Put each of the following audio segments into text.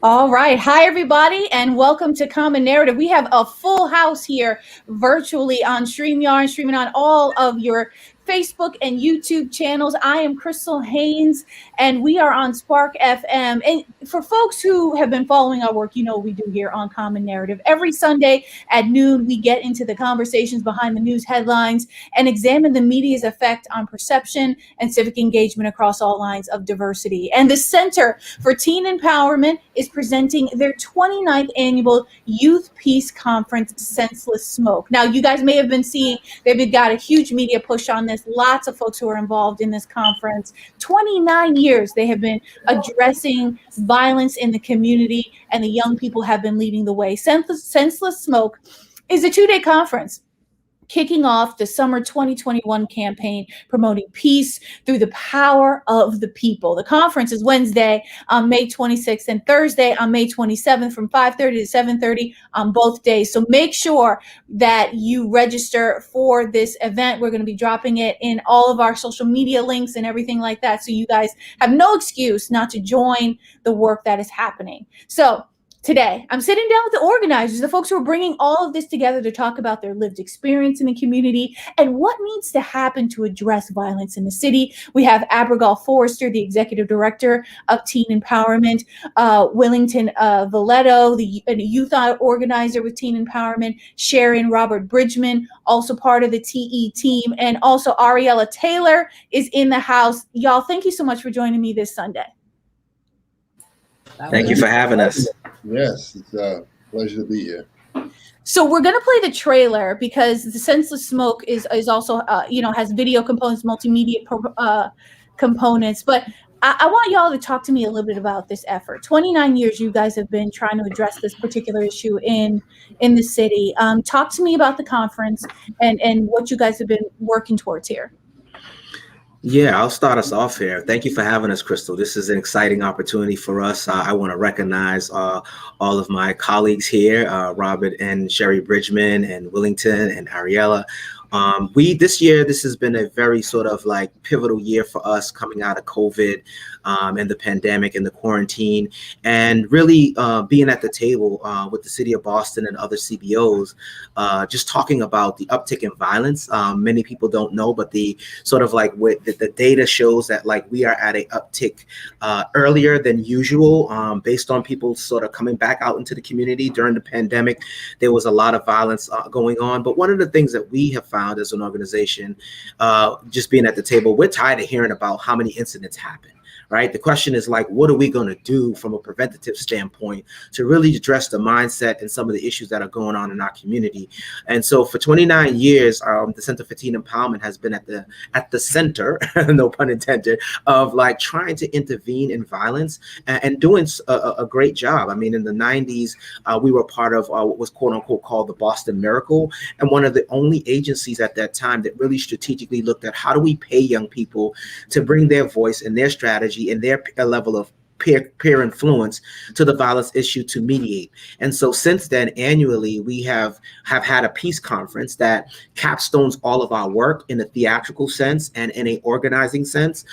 All right. Hi, everybody, and welcome to Common Narrative. We have a full house here virtually on StreamYard, streaming on all of your Facebook and YouTube channels. I am Crystal Haynes, and we are on Spark FM. And for folks who have been following our work, you know what we do here on Common Narrative. Every Sunday at noon, we get into the conversations behind the news headlines and examine the media's effect on perception and civic engagement across all lines of diversity. And the Center for Teen Empowerment is presenting their 29th annual Youth Peace Conference, Senseless Smoke. Now, you guys may have been seeing they've got a huge media push on this. Lots of folks who are involved in this conference. 29 years they have been addressing violence in the community, and the young people have been leading the way. Senseless Smoke is a two-day conference kicking off the summer 2021 campaign promoting peace through the power of the people. The conference is Wednesday on May 26th and Thursday on May 27th from 5:30 to 7:30 on both days. So make sure that you register for this event. We're going to be dropping it in all of our social media links and everything like that, so you guys have no excuse not to join the work that is happening. So today, I'm sitting down with the organizers, the folks who are bringing all of this together to talk about their lived experience in the community and what needs to happen to address violence in the city. We have Abigail Forrester, the Executive Director of Teen Empowerment, Willington Valletto, the youth organizer with Teen Empowerment, Sharon Robert Bridgman, also part of the TE team, and also Ariella Taylor is in the house. Y'all, thank you so much for joining me this Sunday. Thank you for having us. Yes, it's a pleasure to be here. So we're going to play the trailer because the Senseless Smoke is also, has video components, multimedia components. But I want y'all to talk to me a little bit about this effort. 29 years you guys have been trying to address this particular issue in the city. Talk to me about the conference and what you guys have been working towards here. Yeah, I'll start us off here. Thank you for having us, Crystal. This is an exciting opportunity for us. I want to recognize all of my colleagues here, Robert and Sherry Bridgman and Willington and Ariella. This has been a very sort of like pivotal year for us coming out of COVID and the pandemic and the quarantine, and really being at the table with the city of Boston and other CBOs, just talking about the uptick in violence. Many people don't know, but the sort of like the data shows that like we are at a uptick earlier than usual based on people sort of coming back out into the community during the pandemic. There was a lot of violence going on, but one of the things that we have found as an organization, just being at the table, we're tired of hearing about how many incidents happen. Right? The question is like, what are we going to do from a preventative standpoint to really address the mindset and some of the issues that are going on in our community? And so for 29 years, the Center for Teen Empowerment has been at the center, no pun intended, of like trying to intervene in violence and doing a great job. I mean, in the 90s, we were part of what was quote unquote called the Boston Miracle, and one of the only agencies at that time that really strategically looked at how do we pay young people to bring their voice and their strategy and their level of peer influence to the violence issue to mediate. And so since then, annually, we have had a peace conference that capstones all of our work in a theatrical sense and in a organizing sense,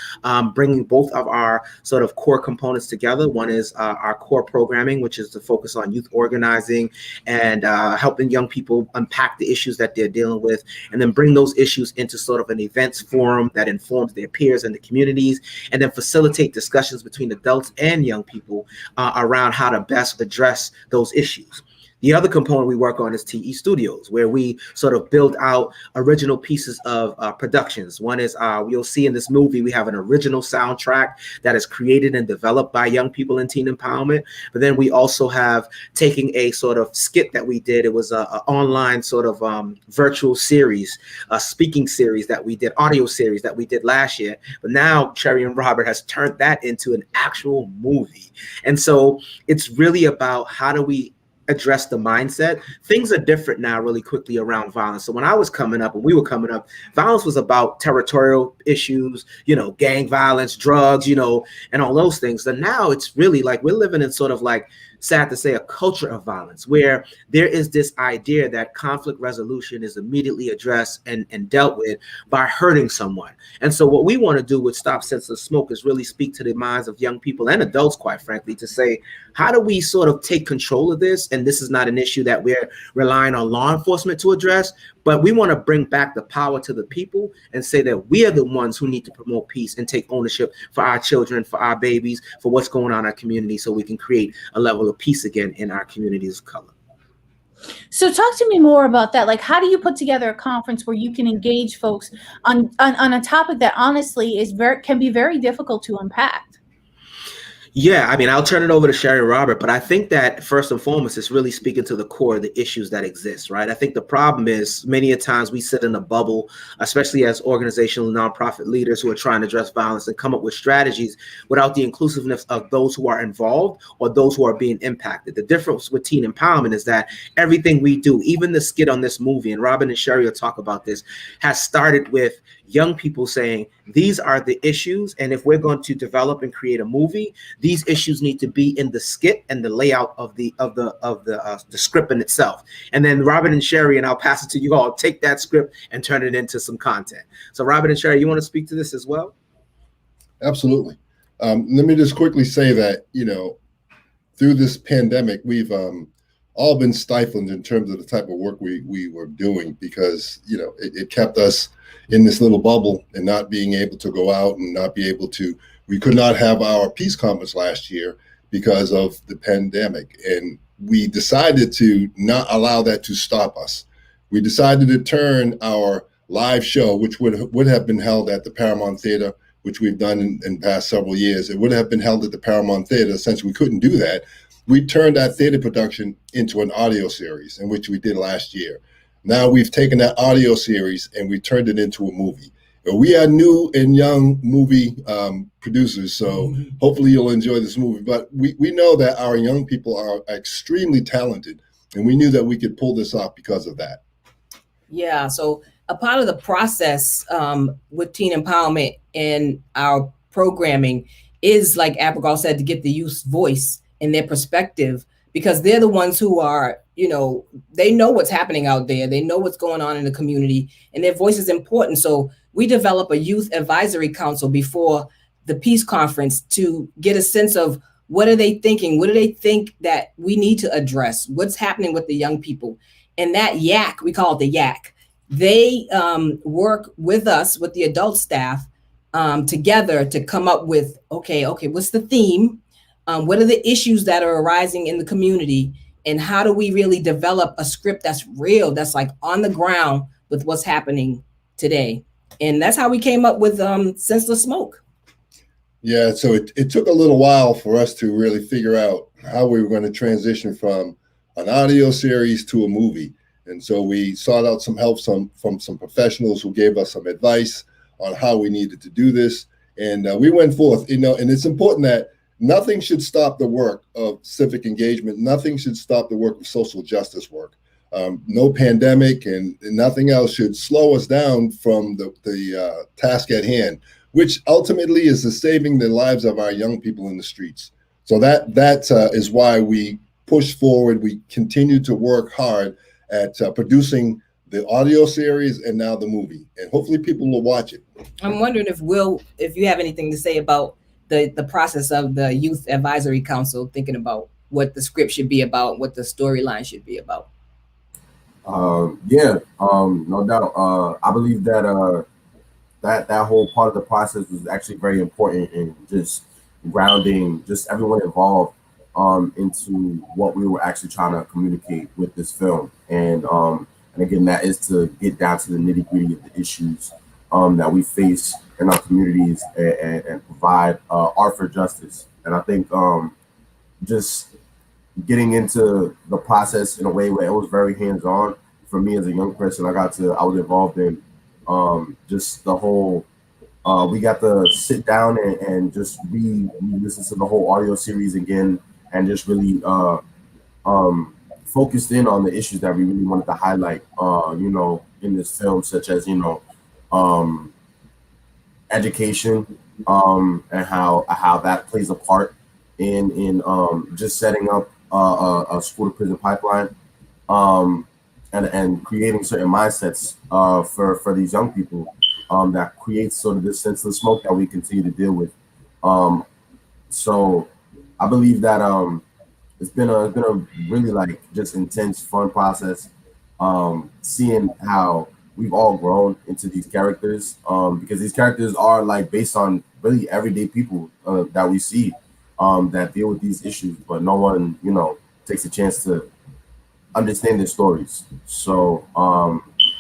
bringing both of our sort of core components together. One is our core programming, which is to focus on youth organizing and helping young people unpack the issues that they're dealing with, and then bring those issues into sort of an events forum that informs their peers and the communities, and then facilitate discussions between adults and young people around how to best address those issues. The other component we work on is TE Studios, where we sort of build out original pieces of productions. One is you'll see in this movie, we have an original soundtrack that is created and developed by young people in teen empowerment. But then we also have taking a sort of skit that we did. It was an online sort of virtual series, a speaking series that we did, audio series that we did last year. But now Cherry and Robert has turned that into an actual movie. And so it's really about how do we address the mindset. Things are different now really quickly around violence. So when I was coming up, when we were coming up, violence was about territorial issues, gang violence, drugs, and all those things. And now it's really like we're living in sort of like, sad to say, a culture of violence where there is this idea that conflict resolution is immediately addressed and dealt with by hurting someone. And so what we want to do with Stop Senseless Smoke is really speak to the minds of young people and adults, quite frankly, to say, how do we sort of take control of this? And this is not an issue that we're relying on law enforcement to address, but we want to bring back the power to the people and say that we are the ones who need to promote peace and take ownership for our children, for our babies, for what's going on in our community, so we can create a level of peace again in our communities of color. So talk to me more about that. Like, how do you put together a conference where you can engage folks on a topic that honestly can be very difficult to unpack? Yeah, I mean, I'll turn it over to Sherry and Robert, but I think that first and foremost, it's really speaking to the core of the issues that exist, right? I think the problem is many a times we sit in a bubble, especially as organizational nonprofit leaders who are trying to address violence and come up with strategies without the inclusiveness of those who are involved or those who are being impacted. The difference with teen empowerment is that everything we do, even the skit on this movie, and Robin and Sherry will talk about this, has started with young people saying, these are the issues, and if we're going to develop and create a movie, these issues need to be in the skit and the layout of the script in itself. And then Robert and Sherry, and I'll pass it to you all, take that script and turn it into some content. So Robert and Sherry, you want to speak to this as well? Absolutely. Let me just quickly say that, through this pandemic, we've all been stifled in terms of the type of work we were doing because, it kept us in this little bubble and not being able to go out and not be able to, we could not have our peace conference last year because of the pandemic. And we decided to not allow that to stop us. We decided to turn our live show, which would have been held at the Paramount Theater, which we've done in the past several years. It would have been held at the Paramount Theater. Since we couldn't do that, we turned that theater production into an audio series, in which we did last year. Now we've taken that audio series and we turned it into a movie. We are new and young movie producers, so hopefully you'll enjoy this movie. But we know that our young people are extremely talented, and we knew that we could pull this off because of that. Yeah, so a part of the process with teen empowerment and our programming is, like Abigail said, to get the youth's voice and their perspective, because they're the ones who are, they know what's happening out there. They know what's going on in the community, and their voice is important. So we develop a youth advisory council before the peace conference to get a sense of what are they thinking? What do they think that we need to address? What's happening with the young people? And that YAC, we call it the YAC, they work with us, with the adult staff, together to come up with, okay, what's the theme? What are the issues that are arising in the community? And how do we really develop a script that's real, that's like on the ground with what's happening today? And that's how we came up with Senseless Smoke. Yeah, so it took a little while for us to really figure out how we were going to transition from an audio series to a movie. And so we sought out some help from some professionals who gave us some advice on how we needed to do this. And we went forth, and it's important that nothing should stop the work of civic engagement. Nothing should stop the work of social justice work. No pandemic and nothing else should slow us down from the task at hand, which ultimately is the saving the lives of our young people in the streets. So that is why we push forward. We continue to work hard at producing the audio series and now the movie, and hopefully people will watch it. I'm wondering if you have anything to say about the process of the Youth Advisory Council, thinking about what the script should be about, what the storyline should be about. No doubt. I believe that that whole part of the process was actually very important in just grounding just everyone involved into what we were actually trying to communicate with this film. And again, that is to get down to the nitty gritty of the issues that we face in our communities and provide art for justice. And I think just getting into the process in a way where it was very hands-on for me as a young person. I was involved in just the whole. We got to sit down and just listen to the whole audio series again, and just really focused in on the issues that we really wanted to highlight. In this film, such as education, and how that plays a part in just setting up a school to prison pipeline, and creating certain mindsets for these young people, that creates sort of this senseless smoke that we continue to deal with. So I believe that it's been a really like just intense, fun process, seeing how we've all grown into these characters, because these characters are like based on really everyday people that we see, that deal with these issues, but no one takes a chance to understand their stories. So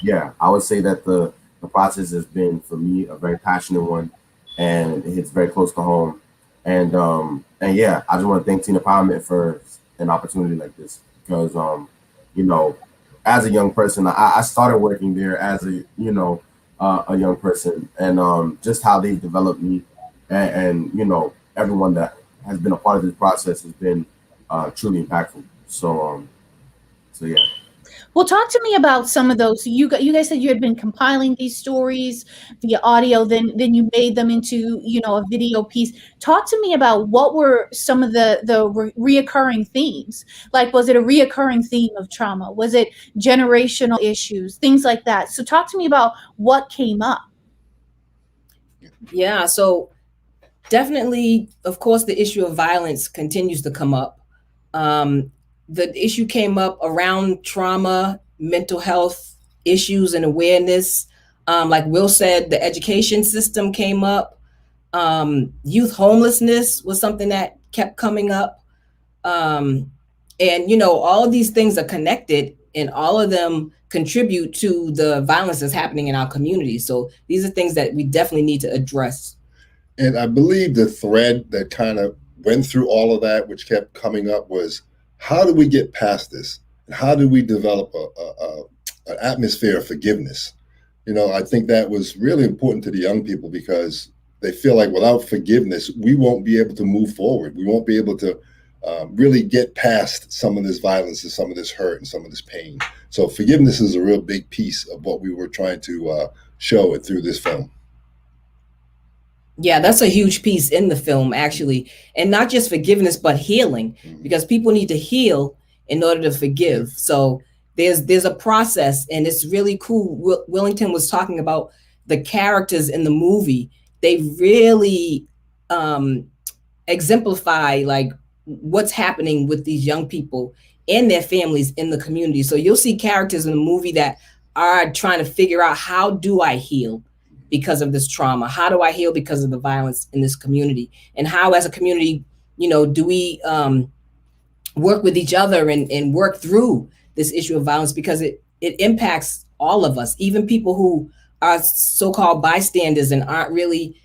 yeah, I would say that the process has been, for me, a very passionate one, and it hits very close to home. And yeah, I just want to thank Teen Empowerment for an opportunity like this, because as a young person, I started working there as a young person, and just how they've developed me, and everyone that has been a part of this process has been truly impactful. So yeah. Well, talk to me about some of those. You guys said you had been compiling these stories via audio, then you made them into a video piece. Talk to me about what were some of the reoccurring themes. Like, was it a reoccurring theme of trauma? Was it generational issues, things like that? So talk to me about what came up. Yeah, so definitely, of course, the issue of violence continues to come up. The issue came up around trauma, mental health issues, and awareness. Like Will said, the education system came up. Youth homelessness was something that kept coming up. And, all of these things are connected, and all of them contribute to the violence that's happening in our community. So these are things that we definitely need to address. And I believe the thread that kind of went through all of that, which kept coming up, was how do we get past this? And how do we develop an atmosphere of forgiveness? I think that was really important to the young people, because they feel like without forgiveness, we won't be able to move forward. We won't be able to really get past some of this violence and some of this hurt and some of this pain. So forgiveness is a real big piece of what we were trying to show it through this film. Yeah, that's a huge piece in the film, actually. And not just forgiveness, but healing, because people need to heal in order to forgive. So there's a process, and it's really cool. Willington was talking about the characters in the movie. They really exemplify like what's happening with these young people and their families in the community. So you'll see characters in the movie that are trying to figure out, how do I heal because of this trauma? How do I heal because of the violence in this community? And how, as a community, do we work with each other and work through this issue of violence, because it impacts all of us, even people who are so-called bystanders and aren't really,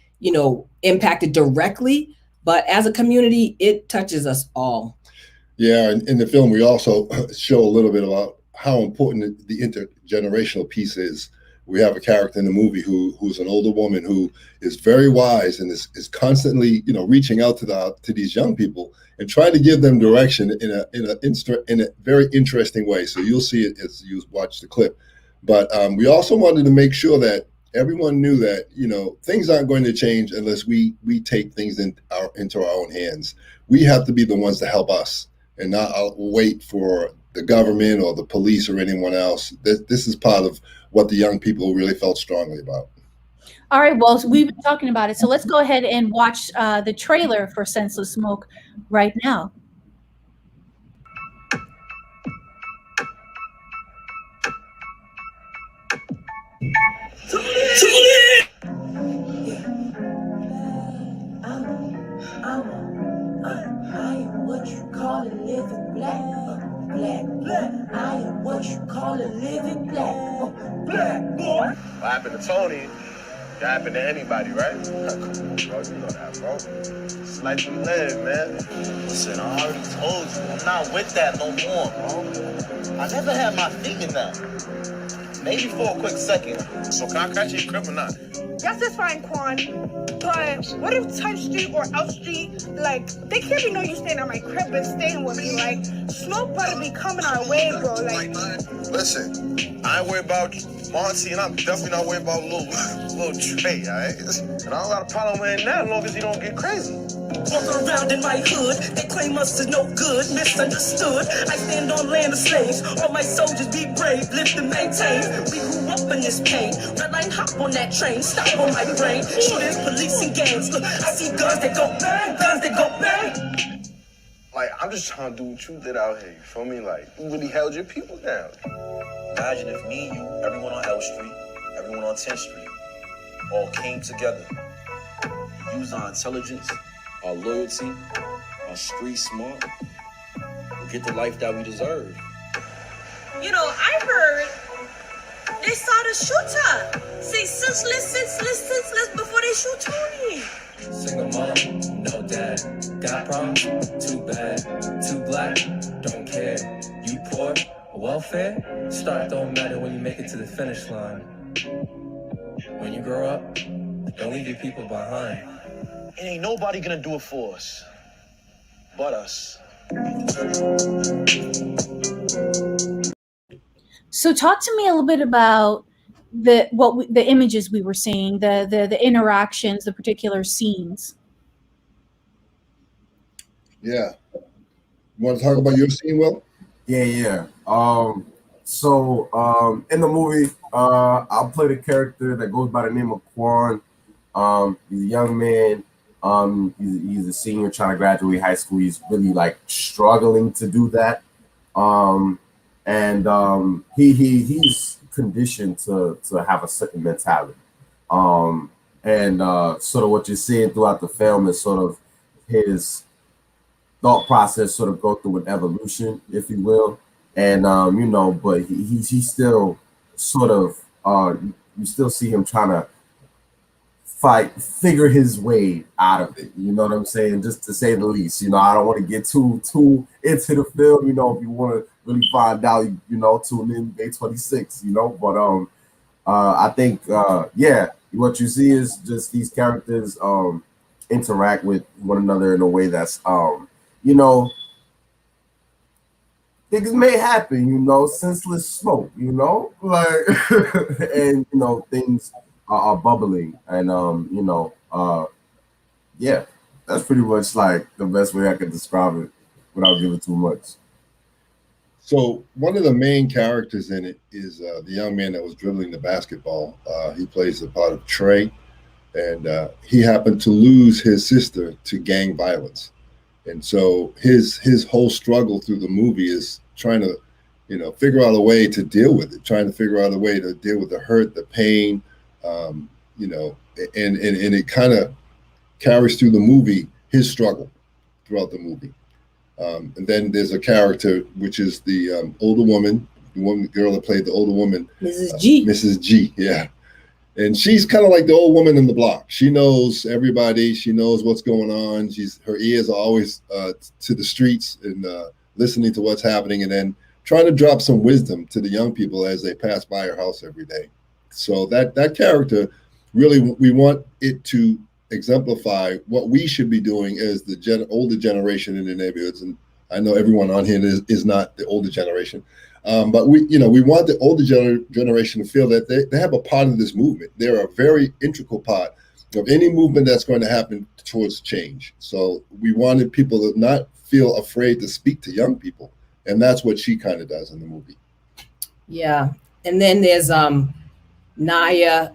impacted directly. But as a community, it touches us all. Yeah, and in the film, we also show a little bit about how important the intergenerational piece is. We have a character in the movie who's an older woman who is very wise and is constantly, reaching out to these young people and trying to give them direction in a very interesting way. So you'll see it as you watch the clip. But we also wanted to make sure that everyone knew that things aren't going to change unless we take things into our own hands. We have to be the ones to help us, and not wait for the government or the police or anyone else. This is part of what the young people really felt strongly about. All right, well, so we've been talking about it, so let's go ahead and watch the trailer for Senseless Smoke right now. I am what you call what you call a living black. Black boy. What happened to Tony? That happened to anybody, right? Come on, bro. You know that, bro. It's like we live, man. Listen, I already told you, I'm not with that no more, bro. I never had my feet in that. Maybe for a quick second. So can I catch you in crib or not? Yes, that's fine, Quan. But what if 10th Street or L Street, like, they can't be know you staying at my crib and staying with me. Like, Smoke better be coming our way, bro. Like, listen, I ain't worried about Monty, and I'm definitely not worried about little Trey, all right? And I don't got a problem with that as long as you don't get crazy. Walking around in my hood, they claim us is no good, misunderstood. I stand on land of slaves, all my soldiers be brave, live to maintain. We grew up in this pain, red line hop on that train, stop on my brain. Shooters, police, and gangs, look, I see guns that go bang, guns that go bang. Like, I'm just trying to do what you did out here, you feel me? Like, you really held your people down. Imagine if me, you, everyone on L Street, everyone on 10th Street, all came together, used our intelligence, our loyalty, our street smart, we'll get the life that we deserve. you know, I heard they saw the shooter say senseless before they shoot Tony. Single mom, no dad. Got problems? Too bad. Too black? Don't care. You poor? Welfare? Start don't matter when you make it to the finish line. When you grow up, don't leave your people behind. It ain't nobody gonna do it for us, but us. So talk to me a little bit about the images we were seeing, the interactions, the particular scenes. Yeah. You want to talk about your scene, Will? Yeah. So in the movie, I'll play the character that goes by the name of Quan. He's a young man. He's a senior trying to graduate high school. He's really like struggling to do that. He's conditioned to have a certain mentality. Sort of what you're seeing throughout the film is sort of his thought process sort of go through an evolution, if you will. And but he's still sort of you still see him trying to figure his way out of it. You know what I'm saying? Just to say the least. I don't want to get too into the film. If you want to really find out, tune in May 26th. But I think what you see is just these characters interact with one another in a way that's things may happen, senseless smoke, like and things are bubbling, and that's pretty much like the best way I could describe it without giving too much. So one of the main characters in it is the young man that was dribbling the basketball. He plays the part of Trey, and he happened to lose his sister to gang violence. And so his whole struggle through the movie is trying to, figure out a way to deal with it, trying to figure out a way to deal with the hurt, the pain, and it kind of carries through the movie, his struggle throughout the movie. And then there's a character, which is the older woman, the girl that played the older woman. Mrs. G. Mrs. G, yeah. And she's kind of like the old woman in the block. She knows everybody. She knows what's going on. Her ears are always to the streets and listening to what's happening, and then trying to drop some wisdom to the young people as they pass by her house every day. So that character, really, we want it to exemplify what we should be doing as the older generation in the neighborhoods. And I know everyone on here is not the older generation. But we want the older generation to feel that they have a part of this movement. They're a very integral part of any movement that's going to happen towards change. So we wanted people to not feel afraid to speak to young people. And that's what she kind of does in the movie. Yeah. And then there's Naya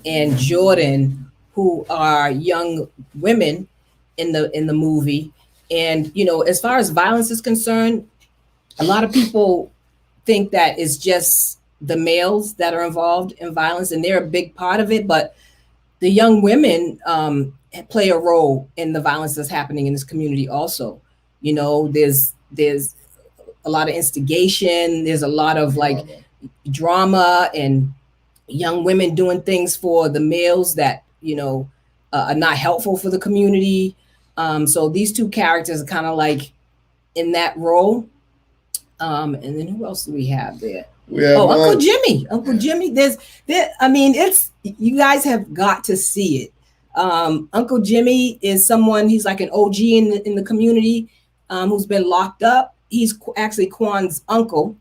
and Jordan, who are young women in the movie. And, as far as violence is concerned, a lot of people think that it's just the males that are involved in violence, and they're a big part of it. But the young women play a role in the violence that's happening in this community also. There's a lot of instigation. There's a lot of like drama and young women doing things for the males that, you know, are not helpful for the community. So these two characters are kind of like in that role. And then who else do we have there? Uncle Jimmy. Uncle Jimmy. I mean, it's, you guys have got to see it. Uncle Jimmy is someone, he's like an OG in the community, who's been locked up. He's actually Quan's uncle.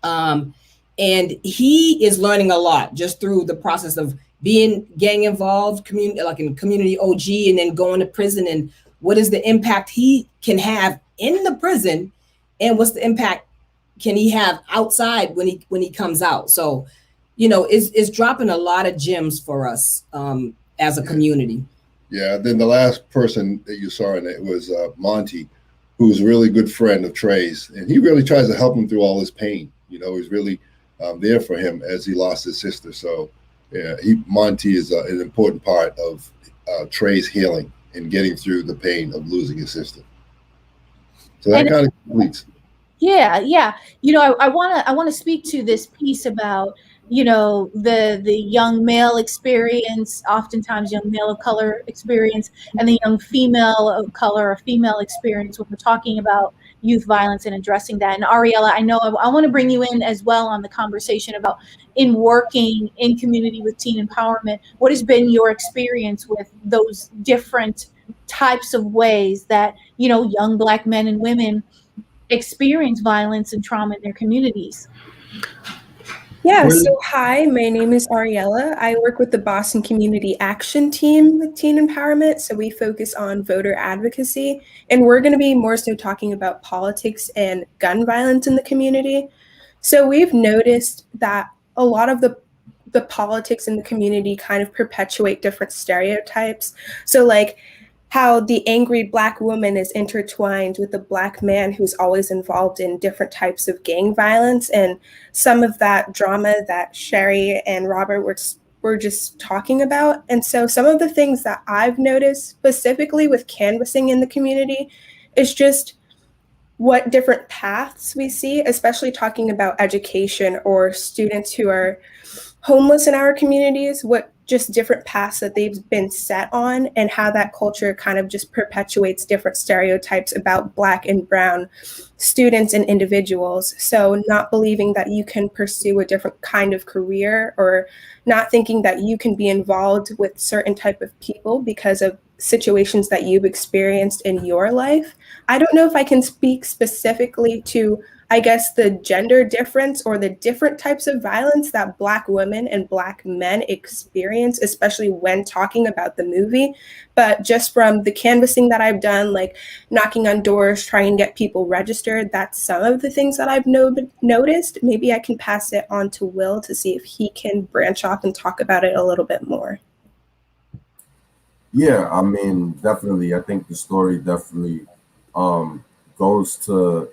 And he is learning a lot just through the process of being gang involved, like in community OG, and then going to prison, and what is the impact he can have in the prison, and what's the impact can he have outside when he comes out. So, you know, it's dropping a lot of gems for us as a community. Yeah. Then the last person that you saw in it was Monty, who's a really good friend of Trey's, and he really tries to help him through all his pain. You know, he's really there for him as he lost his sister. So, yeah, Monty is an important part of Trey's healing and getting through the pain of losing his sister. So that kind of completes. Yeah, yeah. You know, I want to speak to this piece about, you know, the young male experience, oftentimes young male of color experience, and the young female of color or female experience when we're talking about youth violence and addressing that. And Ariella, I know I want to bring you in as well on the conversation about in working in community with teen empowerment. What has been your experience with those different types of ways that, you know, young Black men and women experience violence and trauma in their communities? Yeah, so hi, my name is Ariella. I work with the Boston Community Action Team with Teen Empowerment. So we focus on voter advocacy, and we're going to be more so talking about politics and gun violence in the community. So we've noticed that a lot of the politics in the community kind of perpetuate different stereotypes. So like how the angry Black woman is intertwined with the Black man who's always involved in different types of gang violence, and some of that drama that Sherry and Robert were just talking about. And so some of the things that I've noticed specifically with canvassing in the community is just what different paths we see, especially talking about education or students who are homeless in our communities, what just different paths that they've been set on, and how that culture kind of just perpetuates different stereotypes about Black and brown students and individuals. So not believing that you can pursue a different kind of career, or not thinking that you can be involved with certain type of people because of situations that you've experienced in your life. I don't know if I can speak specifically to, I guess, the gender difference or the different types of violence that Black women and Black men experience, especially when talking about the movie. But just from the canvassing that I've done, like knocking on doors, trying to get people registered, that's some of the things that I've noticed. Maybe I can pass it on to Will to see if he can branch off and talk about it a little bit more. Yeah, I mean, definitely. I think the story definitely goes to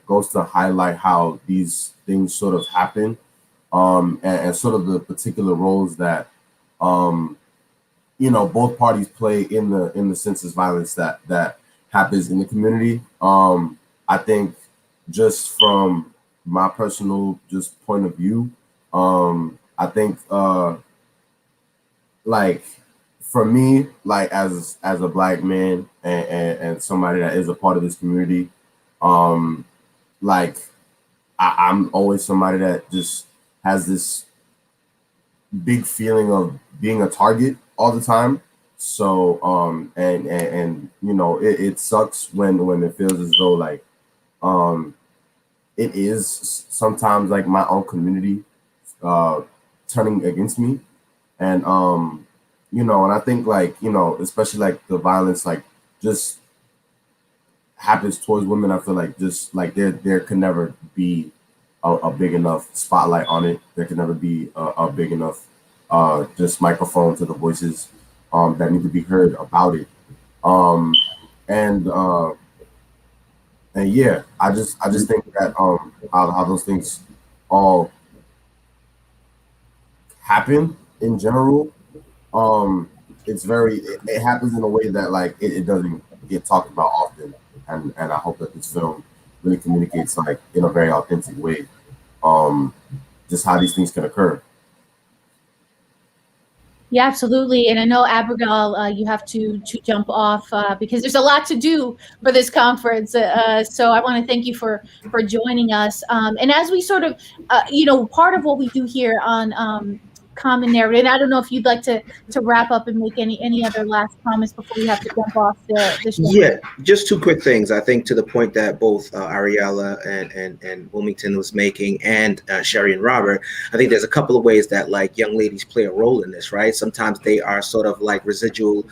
highlight how these things sort of happen, and sort of the particular roles that you know, both parties play in the senseless violence that happens in the community. I think just from my personal just point of view, I think like for me, like as a Black man and somebody that is a part of this community, like I'm always somebody that just has this big feeling of being a target all the time. So and you know, it sucks when it feels as though like it is sometimes like my own community turning against me. And you know, and I think like, you know, especially like the violence like just happens towards women. I feel like just like there could never be a big enough spotlight on it. There could never be a big enough just microphone to the voices that need to be heard about it. And yeah, I just think that how those things all happen in general. It's it happens in a way that like it doesn't get talked about often, and I hope that this film really communicates like in a very authentic way, just how these things can occur. Yeah, absolutely. And I know, Abigail, you have to jump off because there's a lot to do for this conference. So I want to thank you for joining us. And as we sort of, part of what we do here on Common Narrative, and I don't know if you'd like to wrap up and make any other last comments before we have to jump off the show. Yeah, just two quick things. I think to the point that both Ariella and Wilmington was making, and Sherry and Robert, I think there's a couple of ways that like young ladies play a role in this, right? Sometimes they are sort of like residual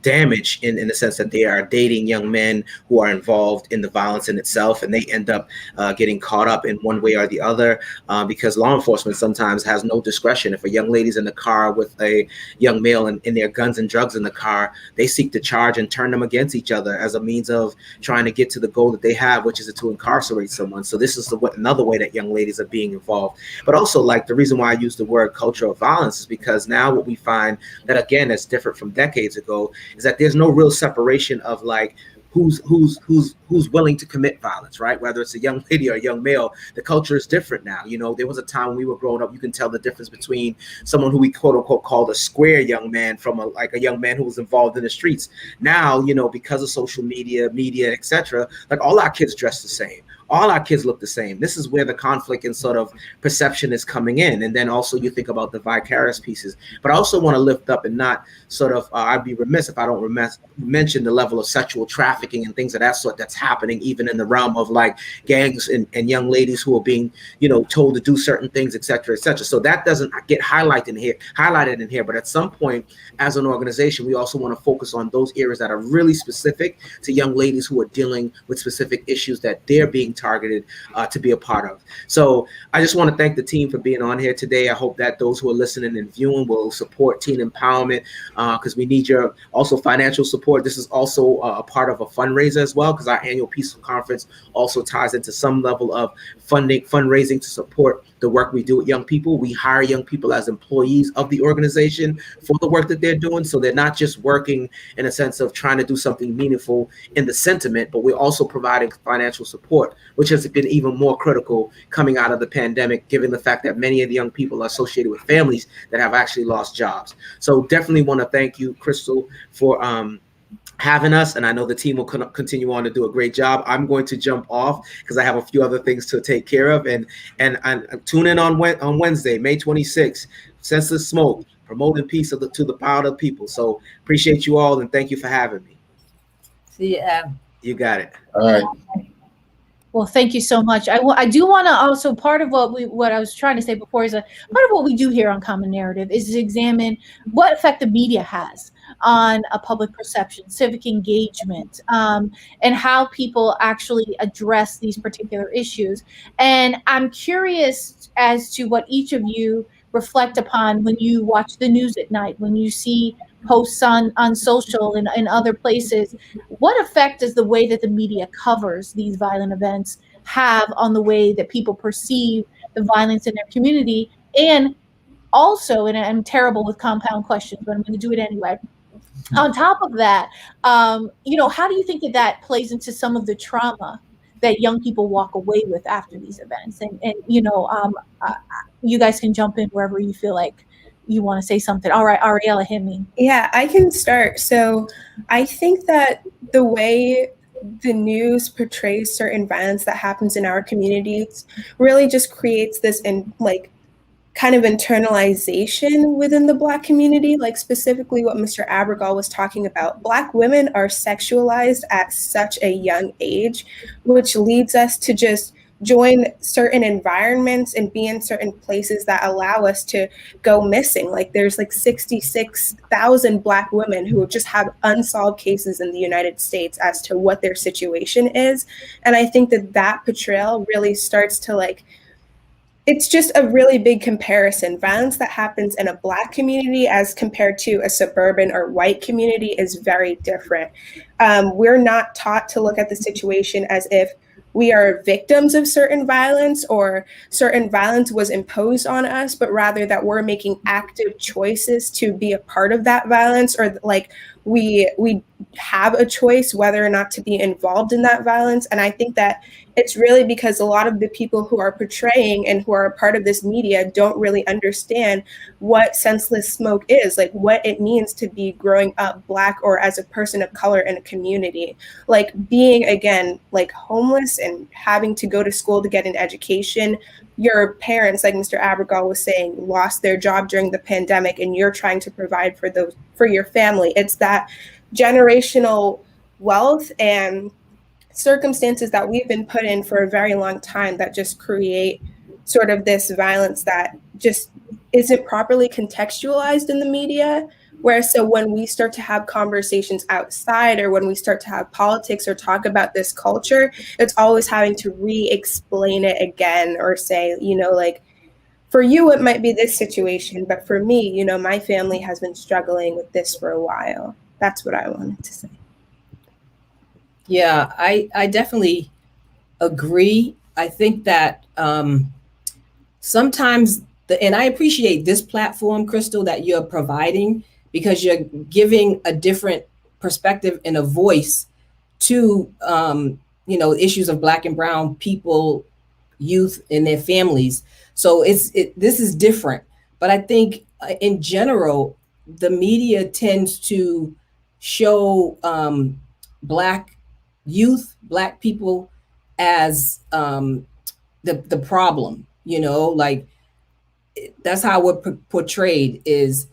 damage in the sense that they are dating young men who are involved in the violence in itself, and they end up getting caught up in one way or the other because law enforcement sometimes has no discretion. If a young lady's in the car with a young male and their guns and drugs in the car, they seek to charge and turn them against each other as a means of trying to get to the goal that they have, which is to incarcerate someone. So this is another way that young ladies are being involved. But also, like, the reason why I use the word culture of violence is because now what we find that, again, that's different from decades ago, is that there's no real separation of like who's willing to commit violence, right? Whether it's a young lady or a young male, the culture is different now. You know, there was a time when we were growing up, you can tell the difference between someone who we quote unquote called a square young man from a young man who was involved in the streets. Now, you know, because of social media, etc., like all our kids dress the same. All our kids look the same. This is where the conflict and sort of perception is coming in. And then also you think about the vicarious pieces. But I also want to lift up and not sort of, I'd be remiss if I don't mention the level of sexual trafficking and things of that sort that's happening even in the realm of like gangs and young ladies who are being, you know, told to do certain things, et cetera, et cetera. So that doesn't get highlighted in here. But at some point, as an organization, we also want to focus on those areas that are really specific to young ladies who are dealing with specific issues that they're being targeted to be a part of. So I just want to thank the team for being on here today. I hope that those who are listening and viewing will support teen empowerment because we need your also financial support. This is also a part of a fundraiser as well, because our annual Peaceful Conference also ties into some level of fundraising to support the work we do with young people. We hire young people as employees of the organization for the work that they're doing. So they're not just working in a sense of trying to do something meaningful in the sentiment, but we're also providing financial support, which has been even more critical coming out of the pandemic, given the fact that many of the young people are associated with families that have actually lost jobs. So definitely want to thank you, Crystal, for having us, and I know the team will continue on to do a great job. I'm going to jump off because I have a few other things to take care of, and tune in on Wednesday, May 26th, Senseless Smoke, promoting peace to the power of the people. So appreciate you all, and thank you for having me. See ya. You got it. All right. Well, thank you so much. I do want to also, part of what I was trying to say before is part of what we do here on Common Narrative is to examine what effect the media has on a public perception, civic engagement, and how people actually address these particular issues. And I'm curious as to what each of you reflect upon when you watch the news at night, when you see posts on social and other places. What effect does the way that the media covers these violent events have on the way that people perceive the violence in their community? And also, and I'm terrible with compound questions, but I'm going to do it anyway. On top of that, how do you think that plays into some of the trauma that young people walk away with after these events? And you guys can jump in wherever you feel like you want to say something. All right, Ariella, hit me. Yeah, I can start. So I think that the way the news portrays certain violence that happens in our communities really just creates this kind of internalization within the Black community, like specifically what Mr. Abergall was talking about. Black women are sexualized at such a young age, which leads us to just join certain environments and be in certain places that allow us to go missing. Like there's like 66,000 Black women who just have unsolved cases in the United States as to what their situation is. And I think that portrayal really starts to it's just a really big comparison. Violence that happens in a Black community as compared to a suburban or white community is very different. We're not taught to look at the situation as if we are victims of certain violence or certain violence was imposed on us, but rather that we're making active choices to be a part of that violence, or we have a choice whether or not to be involved in that violence. And I think that it's really because a lot of the people who are portraying and who are a part of this media don't really understand what senseless smoke is, like what it means to be growing up Black or as a person of color in a community, like being, again, like homeless and having to go to school to get an education. Your parents, like Mr. Abergal was saying, lost their job during the pandemic, and you're trying to provide for your family. It's that generational wealth and circumstances that we've been put in for a very long time that just create sort of this violence that just isn't properly contextualized in the media. Whereas, so when we start to have conversations outside, or when we start to have politics or talk about this culture, it's always having to re-explain it again, or say, like, for you, it might be this situation, but for me, my family has been struggling with this for a while. That's what I wanted to say. Yeah, I definitely agree. I think that sometimes, and I appreciate this platform, Crystal, that you're providing, because you're giving a different perspective and a voice to, issues of Black and brown people, youth, and their families. So this is different. But I think in general, the media tends to show Black youth, Black people as the problem, like that's how we're portrayed, is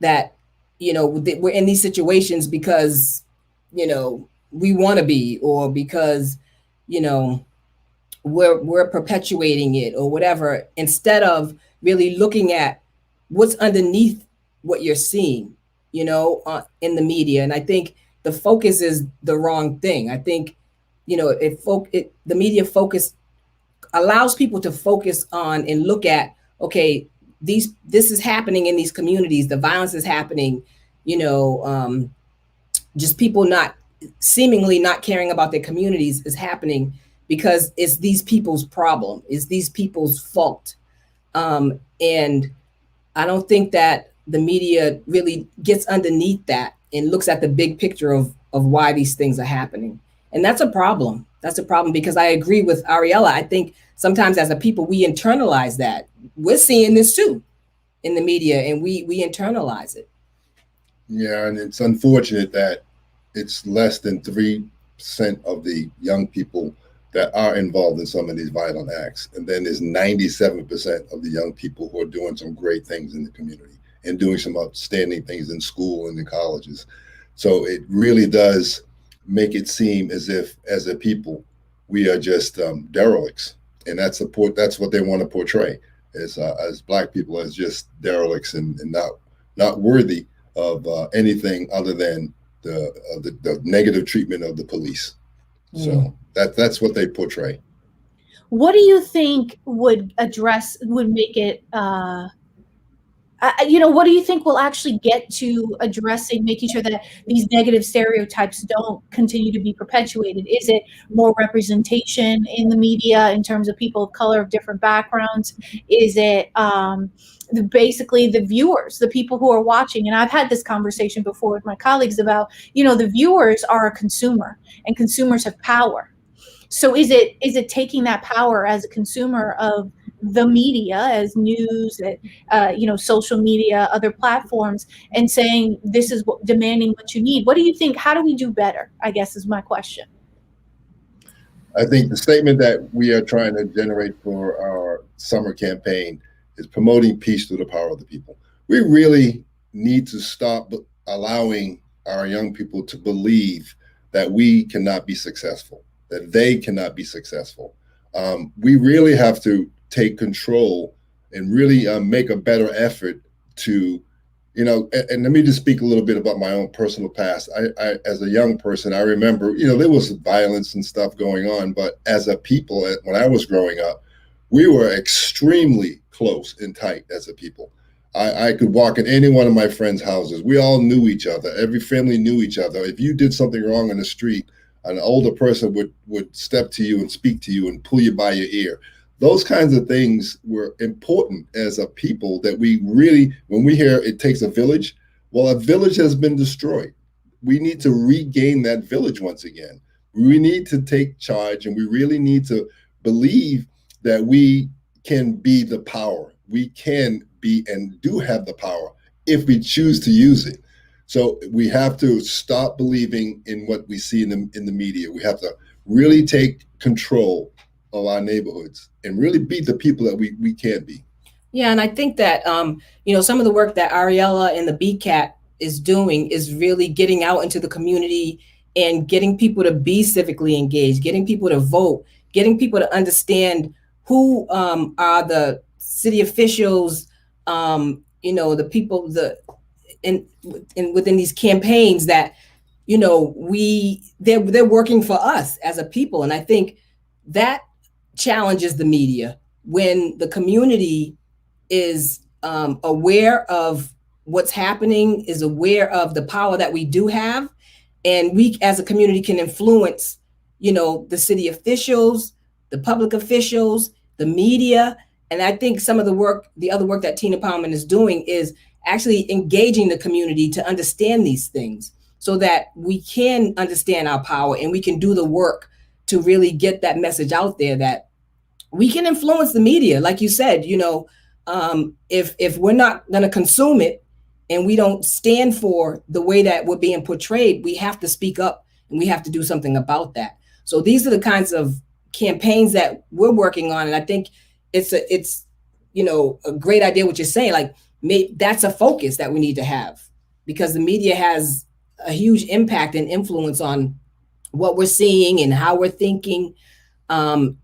that, we're in these situations because, we want to be, or because, we're perpetuating it or whatever, instead of really looking at what's underneath what you're seeing, in the media. And I think the focus is the wrong thing. I think, the media focus allows people to focus on and look at, okay, this is happening in these communities. The violence is happening, just people seemingly not caring about their communities is happening because it's these people's problem, it's these people's fault. And I don't think that the media really gets underneath that and looks at the big picture of why these things are happening. And that's a problem. That's a problem, because I agree with Ariella. I think sometimes as a people, we internalize that. We're seeing this too in the media, and we internalize it. Yeah, and it's unfortunate that it's less than 3% of the young people that are involved in some of these violent acts. And then there's 97% of the young people who are doing some great things in the community and doing some outstanding things in school and in colleges. So it really does make it seem as if, as a people, we are just derelicts. And that's what they want to portray as Black people, as just derelicts and not worthy of anything other than the negative treatment of the police. So that's what they portray. What do you think would make it, what do you think will actually get to addressing, making sure that these negative stereotypes don't continue to be perpetuated? Is it more representation in the media in terms of people of color, of different backgrounds? Is it basically the viewers, the people who are watching? And I've had this conversation before with my colleagues about, the viewers are a consumer, and consumers have power. So is it taking that power as a consumer of the media, as news, social media, other platforms, and saying this is demanding what you need? What do you think? How do we do better, I guess, is my question. I think the statement that we are trying to generate for our summer campaign is promoting peace through the power of the people. We really need to stop allowing our young people to believe that we cannot be successful, that they cannot be successful. We really have to take control and really make a better effort to, and let me just speak a little bit about my own personal past. I as a young person, I remember, there was violence and stuff going on, but as a people, when I was growing up, we were extremely close and tight as a people. I could walk in any one of my friends' houses. We all knew each other. Every family knew each other. If you did something wrong in the street, an older person would step to you and speak to you and pull you by your ear. Those kinds of things were important as a people, that we really, when we hear it takes a village, well, a village has been destroyed. we need to regain that village once again. We need to take charge, and we really need to believe that we can be the power. We can be and do have the power if we choose to use it. So we have to stop believing in what we see in the media. We have to really take control of our neighborhoods and really be the people that we can be. Yeah, and I think that some of the work that Ariella and the BCAT is doing is really getting out into the community and getting people to be civically engaged, getting people to vote, getting people to understand who are the city officials, the people within these campaigns that they're working for us as a people. And I think that challenges the media when the community is aware of what's happening, is aware of the power that we do have, and we as a community can influence the city officials, the public officials, the media. And I think some of the other work that Teen Empowerment is doing is actually engaging the community to understand these things so that we can understand our power and we can do the work to really get that message out there that we can influence the media. Like you said, if we're not going to consume it and we don't stand for the way that we're being portrayed, we have to speak up and we have to do something about that. So these are the kinds of campaigns that we're working on. And I think it's a great idea what you're saying. Like, that's a focus that we need to have, because the media has a huge impact and influence on what we're seeing and how we're thinking, and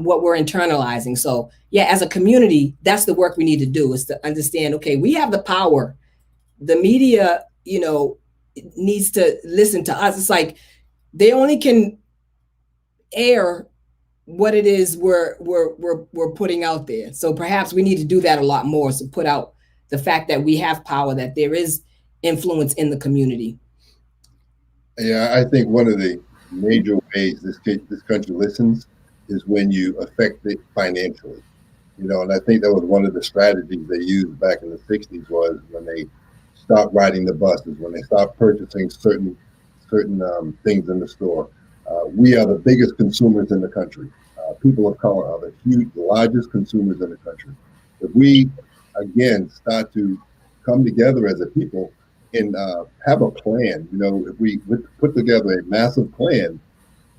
what we're internalizing. So yeah, as a community, that's the work we need to do, is to understand, okay, we have the power. The media, needs to listen to us. It's like they only can air what it is we're putting out there. So perhaps we need to do that a lot more, to put out the fact that we have power, that there is influence in the community. Yeah, I think one of the major ways this country listens is when you affect it financially. And I think that was one of the strategies they used back in the 60s, was when they stopped riding the buses, when they stopped purchasing certain things in the store. We are the biggest consumers in the country. People of color are the largest consumers in the country. If we, again, start to come together as a people and have a plan, if we put together a massive plan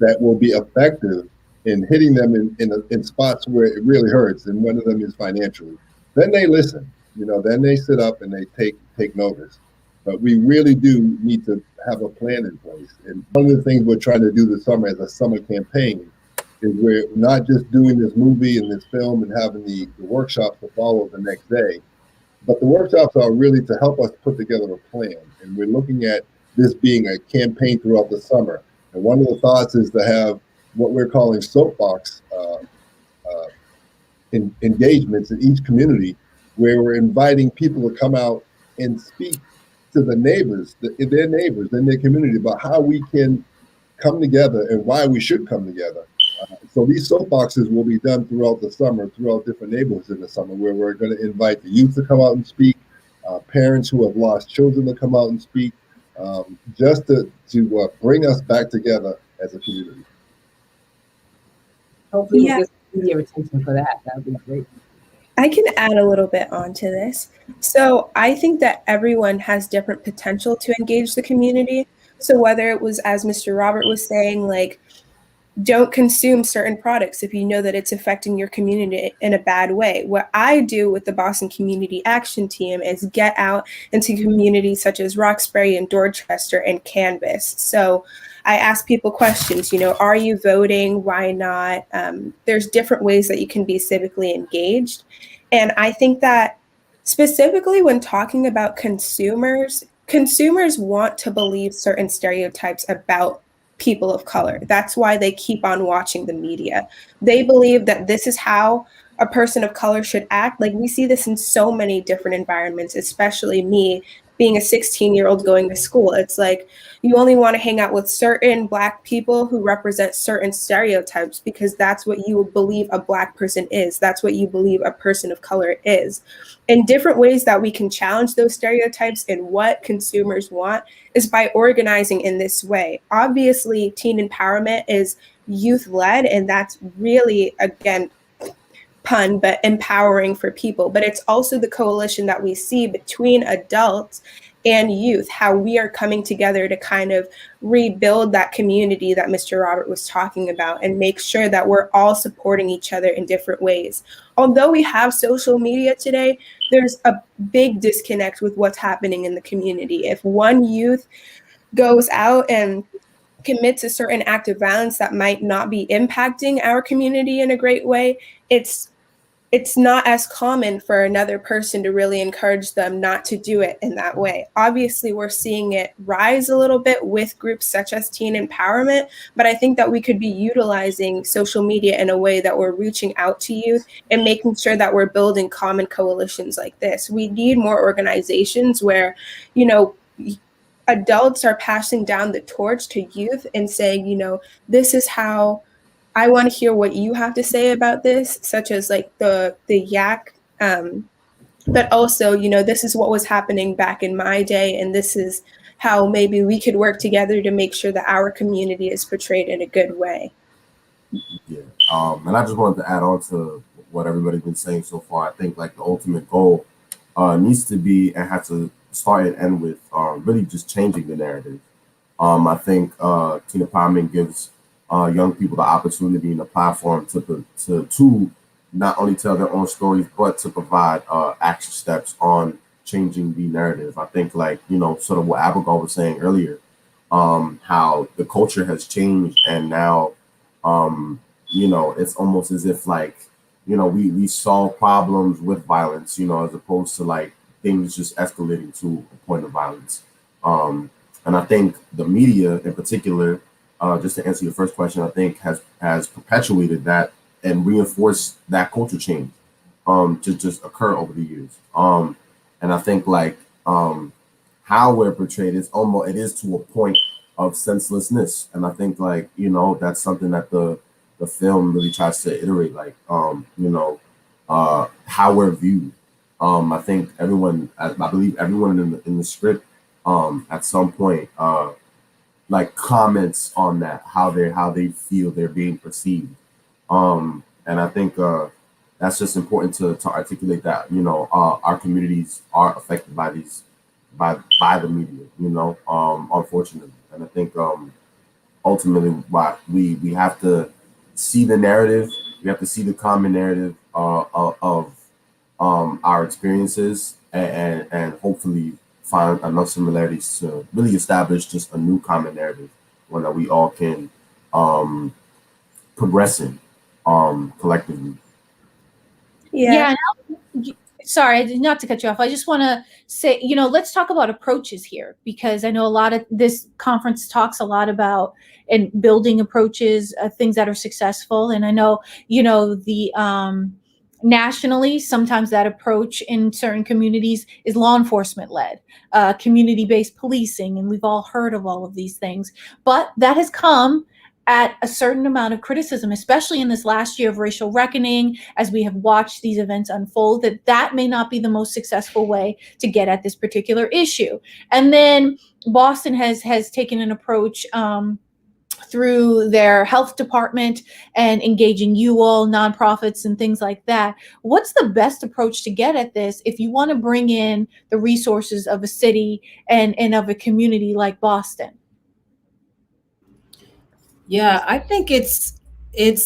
that will be effective in hitting them in spots where it really hurts, and one of them is financially, then they listen. Then they sit up and they take notice. But we really do need to have a plan in place. And one of the things we're trying to do this summer as a summer campaign is we're not just doing this movie and this film and having the workshops to follow the next day, but the workshops are really to help us put together a plan. And we're looking at this being a campaign throughout the summer. And one of the thoughts is to have what we're calling soapbox engagements in each community, where we're inviting people to come out and speak to the neighbors, their neighbors in their community, about how we can come together and why we should come together. So these soapboxes will be done throughout the summer, throughout different neighborhoods in the summer, where we're going to invite the youth to come out and speak, parents who have lost children to come out and speak, just to bring us back together as a community. Hopefully we'll get some media attention for that. That would be great. I can add a little bit onto this. So I think that everyone has different potential to engage the community. So whether it was, as Mr. Robert was saying, like, don't consume certain products if you know that it's affecting your community in a bad way. What I do with the Boston Community Action Team is get out into communities such as Roxbury and Dorchester and Canvas. So I ask people questions, are you voting? Why not? There's different ways that you can be civically engaged. And I think that specifically when talking about consumers want to believe certain stereotypes about people of color. That's why they keep on watching the media. They believe that this is how a person of color should act. Like, we see this in so many different environments, especially me being a 16-year-old going to school. It's like you only want to hang out with certain Black people who represent certain stereotypes because that's what you believe a Black person is. That's what you believe a person of color is. And different ways that we can challenge those stereotypes and what consumers want is by organizing in this way. Obviously, teen empowerment is youth-led, and that's really, again, pun, but empowering for people. But it's also the coalition that we see between adults and youth, how we are coming together to kind of rebuild that community that Mr. Robert was talking about and make sure that we're all supporting each other in different ways. Although we have social media today, there's a big disconnect with what's happening in the community. If one youth goes out and commits a certain act of violence that might not be impacting our community in a great way, it's not as common for another person to really encourage them not to do it in that way. Obviously, we're seeing it rise a little bit with groups such as teen empowerment, but I think that we could be utilizing social media in a way that we're reaching out to youth and making sure that we're building common coalitions like this. We need more organizations where, adults are passing down the torch to youth and saying, this is how I want to hear what you have to say about this, such as like the yak. But also, this is what was happening back in my day, and this is how maybe we could work together to make sure that our community is portrayed in a good way. Yeah. And I just wanted to add on to what everybody's been saying so far. I think like the ultimate goal needs to be and has to start and end with really just changing the narrative. I think teen empowerment gives young people the opportunity and the platform to not only tell their own stories, but to provide action steps on changing the narrative. I think sort of what Abigail was saying earlier, how the culture has changed and now, it's almost as if we solve problems with violence, as opposed to things just escalating to a point of violence. And I think the media in particular, just to answer your first question, I think has perpetuated that and reinforced that culture change to just occur over the years. And I think how we're portrayed is it is to a point of senselessness. And I think that's something that the film really tries to iterate, how we're viewed. I think I believe everyone in the script at some point comments on that, how they feel they're being perceived. And I think that's just important to articulate that, our communities are affected by by the media, unfortunately. And I think ultimately why we have to see the narrative, we have to see the common narrative of our experiences and hopefully find enough similarities to really establish just a new common narrative, one that we all can progress in collectively. Yeah. Sorry, not to cut you off. I just want to say, let's talk about approaches here, because I know a lot of this conference talks a lot about and building approaches, things that are successful. And I know, the nationally, sometimes that approach in certain communities is law enforcement led, community-based policing, and we've all heard of all of these things. But that has come at a certain amount of criticism, especially in this last year of racial reckoning, as we have watched these events unfold, that may not be the most successful way to get at this particular issue. And then Boston has taken an approach through their health department and engaging you all, nonprofits and things like that. What's the best approach to get at this if you want to bring in the resources of a city and of a community like Boston? Yeah, I think it's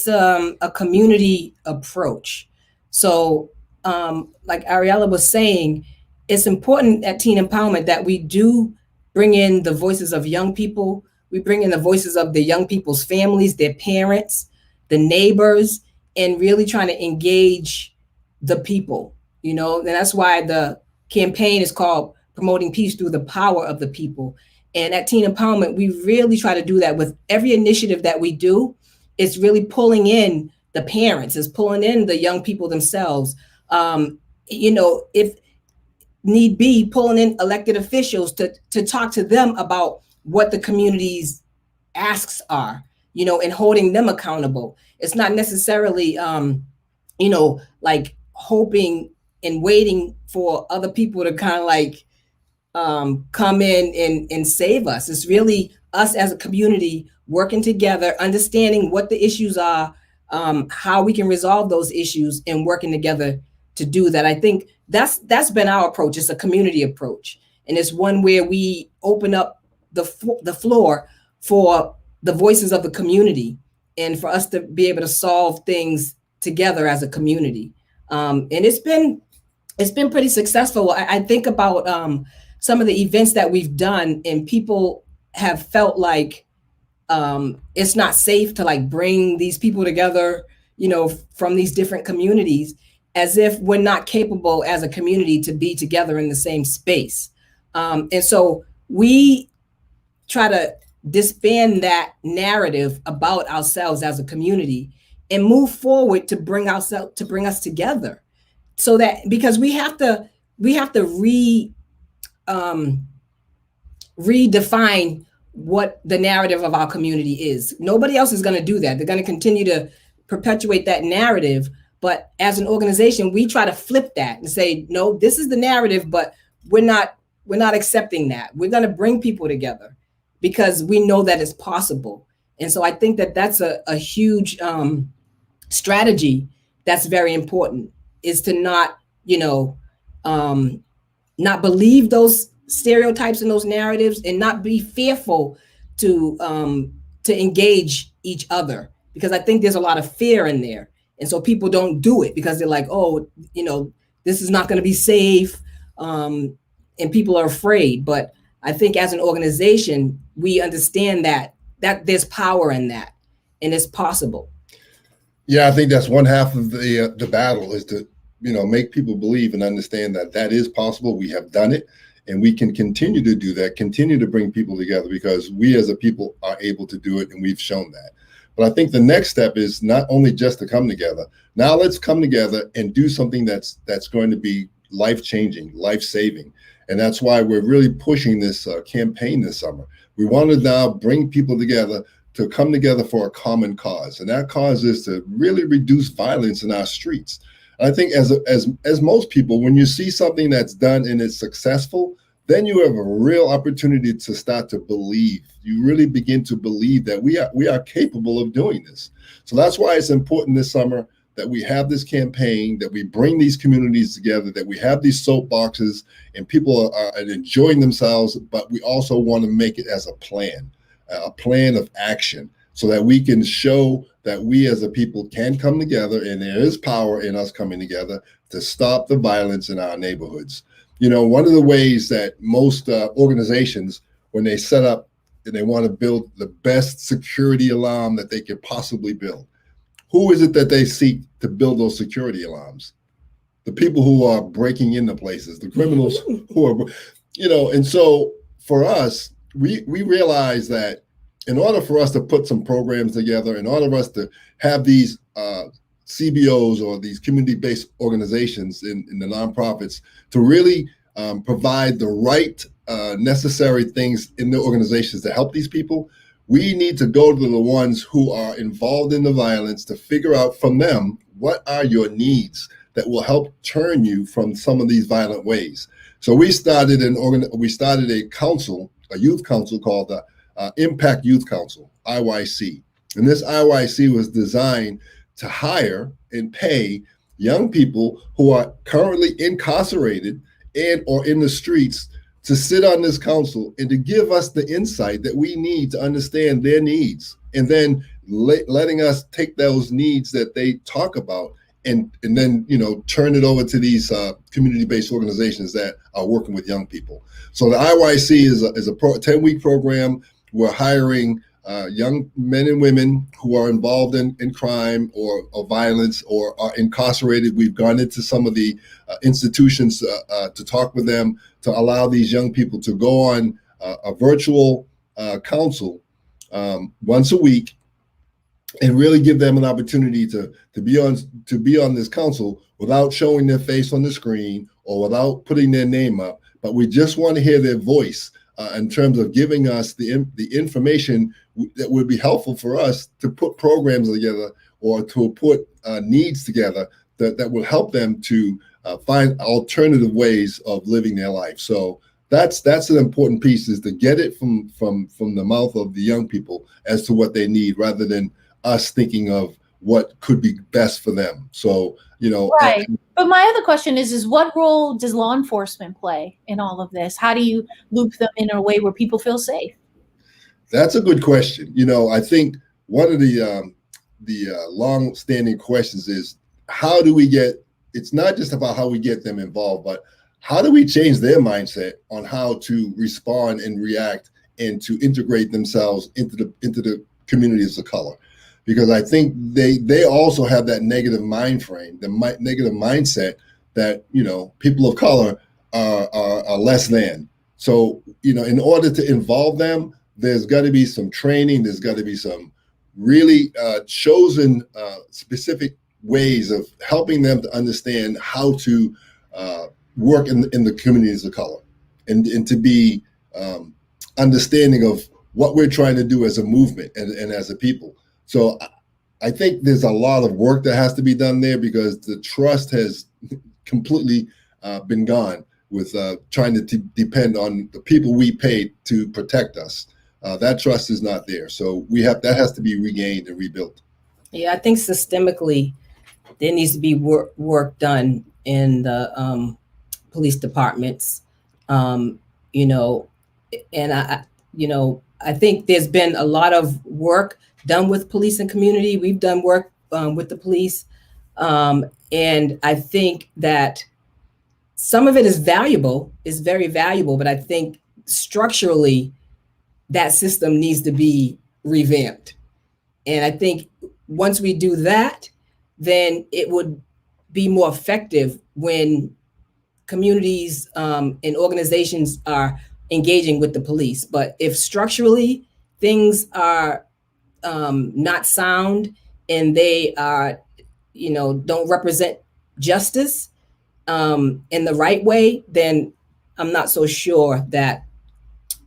a community approach. So, like Ariella was saying, it's important at Teen Empowerment that we do bring in the voices of young people. We bring in the voices of the young people's families, their parents, the neighbors, and really trying to engage the people. And that's why the campaign is called Promoting Peace Through the Power of the People. And at Teen Empowerment, we really try to do that with every initiative that we do. It's really pulling in the parents, it's pulling in the young people themselves. If need be, pulling in elected officials to talk to them about what the community's asks are, you know, and holding them accountable. It's not necessarily, you know, like hoping and waiting for other people to kind of like come in and save us. It's really us as a community working together, understanding what the issues are, how we can resolve those issues, and working together to do that. I think that's been our approach. It's a community approach, and it's one where we open up the floor for the voices of the community and for us to be able to solve things together as a community. And it's been pretty successful. I think about some of the events that we've done, and people have felt like it's not safe to like bring these people together, you know, from these different communities, as if we're not capable as a community to be together in the same space. And so we try to disband that narrative about ourselves as a community and move forward to bring us together, so that, because we have to redefine what the narrative of our community is. Nobody else is going to do that. They're going to continue to perpetuate that narrative. But as an organization, we try to flip that and say, no, this is the narrative, but we're not accepting that. We're going to bring people together because we know that it's possible. And so I think that that's a huge strategy that's very important, is to not, you know, not believe those stereotypes and those narratives, and not be fearful to engage each other, because I think there's a lot of fear in there. And so people don't do it because they're like, oh, you know, this is not going to be safe. And people are afraid. But I think as an organization, we understand that there's power in that, and it's possible. Yeah, I think that's one half of the battle, is to, you know, make people believe and understand that that is possible. We have done it, and we can continue to do that, continue to bring people together, because we as a people are able to do it, and we've shown that. But I think the next step is not only just to come together. Now let's come together and do something that's going to be life-changing, life-saving. And that's why we're really pushing this campaign this summer. We want to now bring people together to come together for a common cause. And that cause is to really reduce violence in our streets. And I think as most people, when you see something that's done and it's successful, then you have a real opportunity to start to believe. You really begin to believe that we are capable of doing this. So that's why it's important this summer that we have this campaign, that we bring these communities together, that we have these soapboxes, and people are enjoying themselves, but we also want to make it as a plan of action, so that we can show that we as a people can come together, and there is power in us coming together to stop the violence in our neighborhoods. You know, one of the ways that most organizations, when they set up and they want to build the best security alarm that they could possibly build, who is it that they seek to build those security alarms? The people who are breaking into places, the criminals who are, you know. And so for us, we realize that in order for us to put some programs together, in order for us to have these CBOs, or these community-based organizations in the nonprofits, to really provide the right necessary things in the organizations to help these people, we need to go to the ones who are involved in the violence to figure out from them, what are your needs that will help turn you from some of these violent ways. So we started a council, a youth council called the Impact Youth Council, IYC. And this IYC was designed to hire and pay young people who are currently incarcerated and or in the streets to sit on this council and to give us the insight that we need to understand their needs, and then letting us take those needs that they talk about and then, you know, turn it over to these community-based organizations that are working with young people. So the IYC is a 10-week program. We're hiring young men and women who are involved in crime or violence or are incarcerated. We've gone into some of the institutions to talk with them, to allow these young people to go on a virtual council once a week, and really give them an opportunity to be on this council without showing their face on the screen or without putting their name up, but we just want to hear their voice in terms of giving us the information that would be helpful for us to put programs together or to put needs together that will help them to find alternative ways of living their life. So that's an important piece, is to get it from the mouth of the young people as to what they need, rather than us thinking of what could be best for them. So, right. But my other question is what role does law enforcement play in all of this? How do you loop them in a way where people feel safe? That's a good question. I think one of the long-standing questions is, how do we get? It's not just about how we get them involved, but how do we change their mindset on how to respond and react and to integrate themselves into the communities of color? Because I think they also have that negative mind frame, the negative mindset that people of color are less than. So in order to involve them, there's got to be some training. There's got to be some really chosen specific ways of helping them to understand how to work in the communities of color, and to be understanding of what we're trying to do as a movement and as a people. So I think there's a lot of work that has to be done there, because the trust has completely been gone with trying to depend on the people we pay to protect us. That trust is not there. So that has to be regained and rebuilt. Yeah, I think systemically there needs to be work done in the police departments. And I think there's been a lot of work done with police and community. We've done work with the police. And I think that some of it is valuable, is very valuable, but I think structurally that system needs to be revamped. And I think once we do that, then it would be more effective when communities and organizations are engaging with the police. But if structurally things are not sound and they are, don't represent justice in the right way, then I'm not so sure that,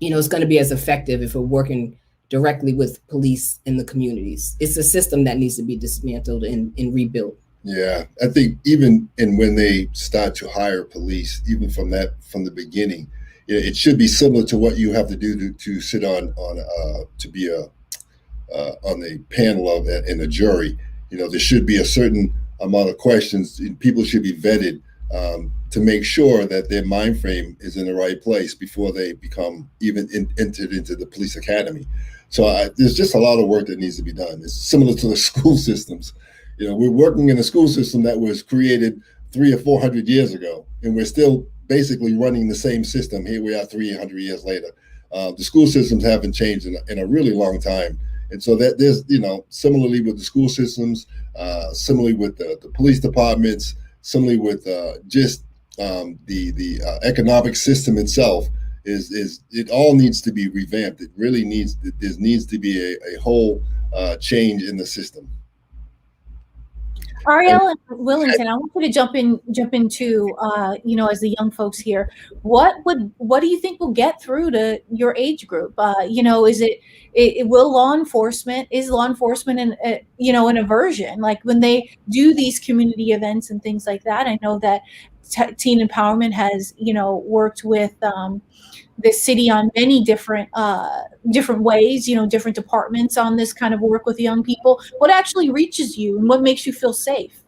it's going to be as effective if we're working directly with police in the communities. It's a system that needs to be dismantled and rebuilt. Yeah, I think even when they start to hire police, even from the beginning, it should be similar to what you have to do to sit on to be on the panel of in a jury. There should be a certain amount of questions, and people should be vetted to make sure that their mind frame is in the right place before they become even entered into the police academy. So there's just a lot of work that needs to be done. It's similar to the school systems. We're working in a school system that was created 300 or 400 years ago, and we're still basically running the same system. Here we are 300 years later. The school systems haven't changed in a really long time. And so that there's, similarly with the school systems, similarly with the police departments, similarly with just the economic system itself, is it all needs to be revamped. It really needs to be a whole change in the system. Ariel and Willington, I want you to jump into as the young folks here, what do you think will get through to your age group? Is will law enforcement an aversion? Like when they do these community events and things like that, I know that Teen Empowerment has worked with the city on many different ways, different departments on this kind of work with young people. What actually reaches you and what makes you feel safe?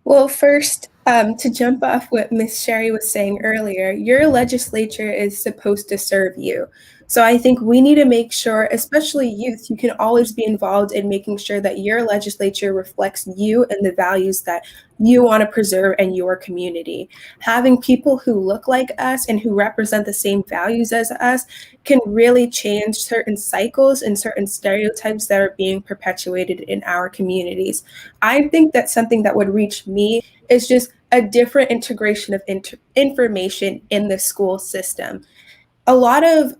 Well, first, to jump off what Ms. Sherry was saying earlier, your legislature is supposed to serve you. So I think we need to make sure, especially youth, you can always be involved in making sure that your legislature reflects you and the values that you want to preserve in your community. Having people who look like us and who represent the same values as us can really change certain cycles and certain stereotypes that are being perpetuated in our communities. I think that something that would reach me is just a different integration of information in the school system. A lot of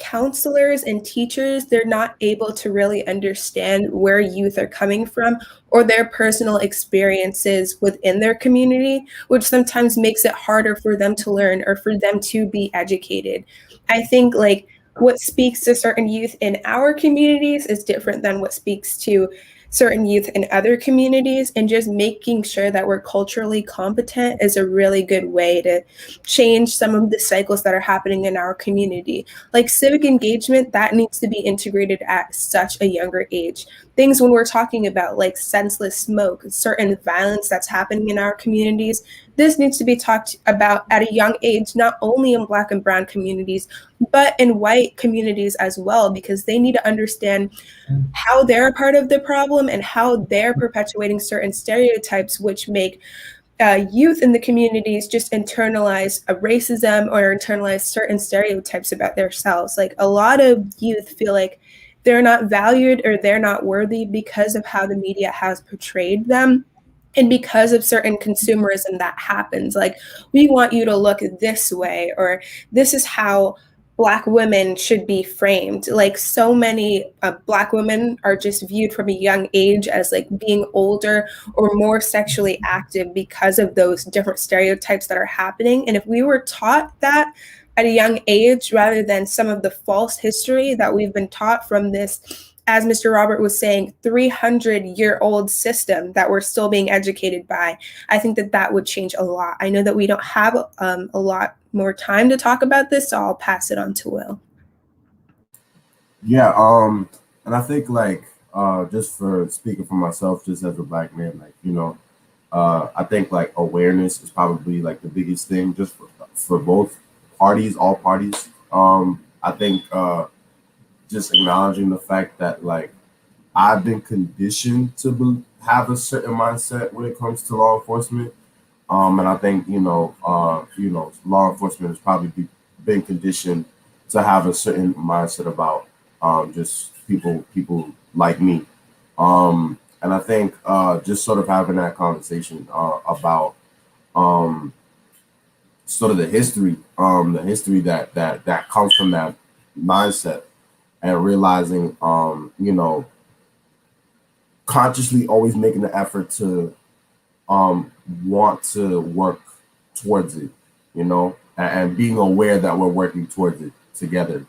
counselors and teachers, they're not able to really understand where youth are coming from or their personal experiences within their community, which sometimes makes it harder for them to learn or for them to be educated. I think like what speaks to certain youth in our communities is different than what speaks to certain youth in other communities, and just making sure that we're culturally competent is a really good way to change some of the cycles that are happening in our community. Like civic engagement, that needs to be integrated at such a younger age. Things when we're talking about like senseless smoke, certain violence that's happening in our communities, this needs to be talked about at a young age, not only in Black and Brown communities, but in white communities as well, because they need to understand how they're a part of the problem and how they're perpetuating certain stereotypes, which make youth in the communities just internalize a racism or internalize certain stereotypes about themselves. Like a lot of youth feel like they're not valued or they're not worthy because of how the media has portrayed them. And because of certain consumerism that happens, like we want you to look this way, or this is how Black women should be framed. Like so many Black women are just viewed from a young age as like being older or more sexually active because of those different stereotypes that are happening. And if we were taught that at a young age, rather than some of the false history that we've been taught from this, as Mr. Robert was saying, 300-year-old system that we're still being educated by, I think that that would change a lot. I know that we don't have a lot more time to talk about this, so I'll pass it on to Will. Yeah, and I think like just for speaking for myself, just as a Black man, like I think like awareness is probably like the biggest thing, just for both parties, all parties. I think just acknowledging the fact that like I've been conditioned to have a certain mindset when it comes to law enforcement. And I think law enforcement has probably been conditioned to have a certain mindset about just people like me. And I think just sort of having that conversation about sort of the history that comes from that mindset, and realizing consciously always making the effort to want to work towards it, and being aware that we're working towards it together,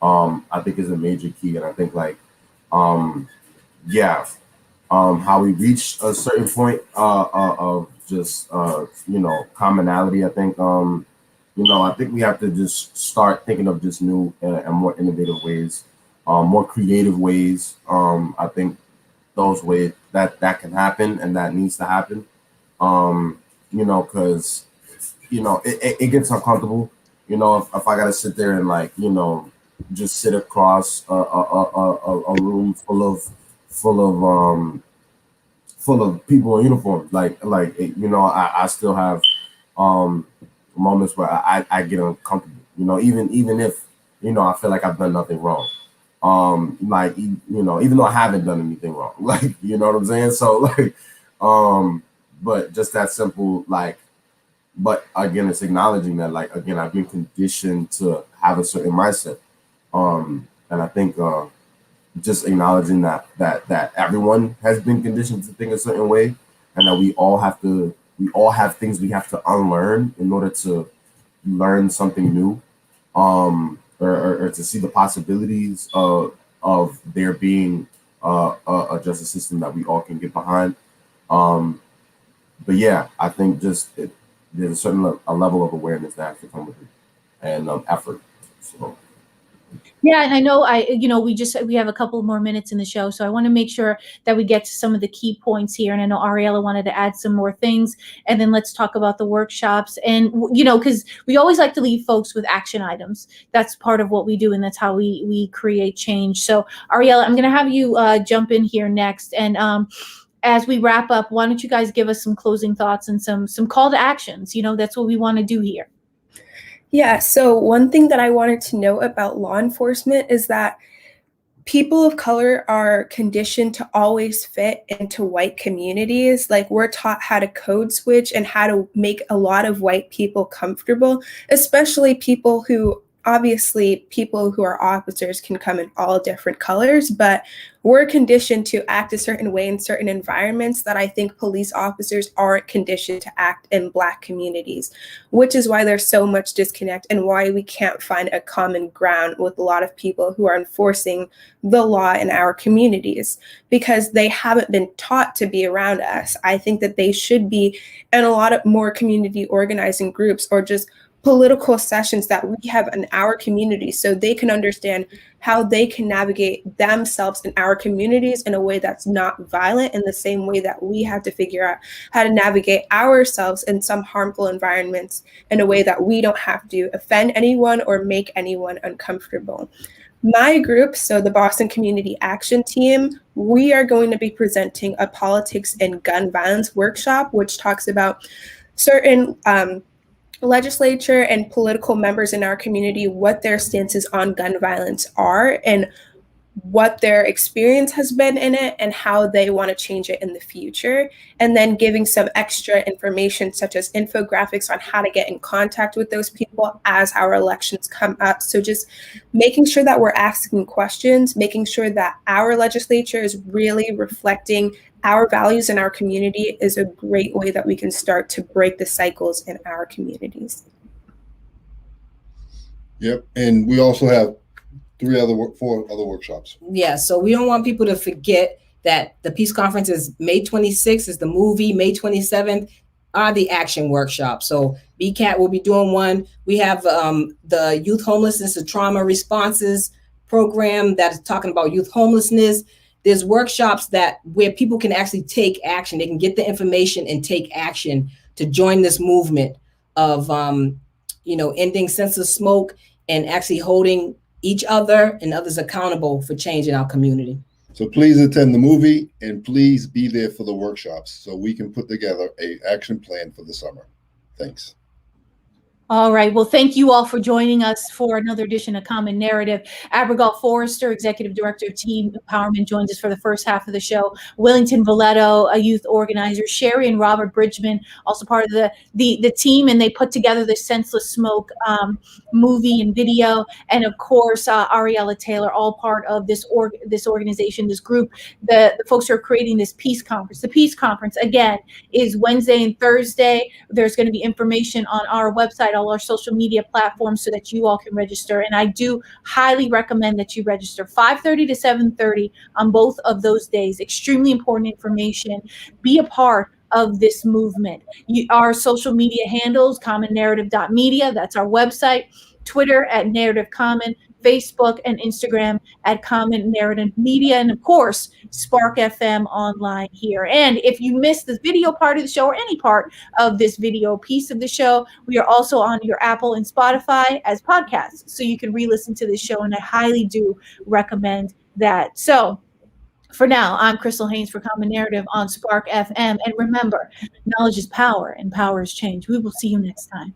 I think is a major key. And I think like, how we reach a certain point of just, commonality. I think, I think we have to just start thinking of just new and more innovative ways, more creative ways. I think those ways that can happen and that needs to happen. Because it gets uncomfortable. If I gotta sit there and like just sit across a room full of people in uniform, I still have moments where I get uncomfortable. Even if I feel like I've done nothing wrong. Even though I haven't done anything wrong, like you know what I'm saying. So like, but just that simple, like, but again, it's acknowledging that, like, again, I've been conditioned to have a certain mindset. And I think just acknowledging that everyone has been conditioned to think a certain way, and that we all have things we have to unlearn in order to learn something new, or to see the possibilities of there being a justice system that we all can get behind. But yeah, I think just there's a certain a level of awareness that has to come with it, and effort. So. Yeah, and I know we have a couple more minutes in the show, so I want to make sure that we get to some of the key points here. And I know Ariella wanted to add some more things, and then let's talk about the workshops. And because we always like to leave folks with action items. That's part of what we do, and that's how we create change. So Ariella, I'm going to have you jump in here next, and as we wrap up, why don't you guys give us some closing thoughts and some call to actions? That's what we want to do here. Yeah, so one thing that I wanted to note about law enforcement is that people of color are conditioned to always fit into white communities. Like we're taught how to code switch and how to make a lot of white people comfortable, especially people who obviously people who are officers can come in all different colors, but we're conditioned to act a certain way in certain environments that I think police officers aren't conditioned to act in Black communities, which is why there's so much disconnect and why we can't find a common ground with a lot of people who are enforcing the law in our communities, because they haven't been taught to be around us. I think that they should be in a lot of more community organizing groups or just political sessions that we have in our community, so they can understand how they can navigate themselves in our communities in a way that's not violent, in the same way that we have to figure out how to navigate ourselves in some harmful environments in a way that we don't have to offend anyone or make anyone uncomfortable. My group, so the Boston Community Action Team, we are going to be presenting a politics and gun violence workshop, which talks about certain legislature and political members in our community, what their stances on gun violence are and what their experience has been in it and how they want to change it in the future. And then giving some extra information such as infographics on how to get in contact with those people as our elections come up. So just making sure that we're asking questions, making sure that our legislature is really reflecting our values in our community is a great way that we can start to break the cycles in our communities. Yep. And we also have 4 other workshops. Yeah, so we don't want people to forget that the Peace Conference is May 26th, is the movie. May 27th are the action workshops. So BCAT will be doing one. We have the Youth Homelessness and Trauma Responses program that is talking about youth homelessness. There's workshops where people can actually take action. They can get the information and take action to join this movement of, ending senseless smoke and actually holding each other and others accountable for change in our community. So please attend the movie and please be there for the workshops so we can put together an action plan for the summer. Thanks. All right. Well, thank you all for joining us for another edition of Common Narrative. Abigail Forrester, Executive Director of Teen Empowerment, joins us for the first half of the show. Wellington Valletto, a youth organizer. Sherry and Robert Bridgman, also part of the team, and they put together the Senseless Smoke movie and video. And of course, Ariella Taylor, all part of this organization, this group, the folks who are creating this Peace Conference. The Peace Conference, again, is Wednesday and Thursday. There's going to be information on our website, all our social media platforms, so that you all can register. And I do highly recommend that you register 5:30 to 7:30 on both of those days. Extremely important information. Be a part of this movement. Our social media handles, commonnarrative.media, that's our website, Twitter at Narrative Common, Facebook and Instagram at Common Narrative Media, and of course, Spark FM online here. And if you missed the video part of the show or any part of this video piece of the show, we are also on your Apple and Spotify as podcasts, so you can re-listen to this show, and I highly do recommend that. So for now, I'm Crystal Haynes for Common Narrative on Spark FM. And remember, knowledge is power and power is change. We will see you next time.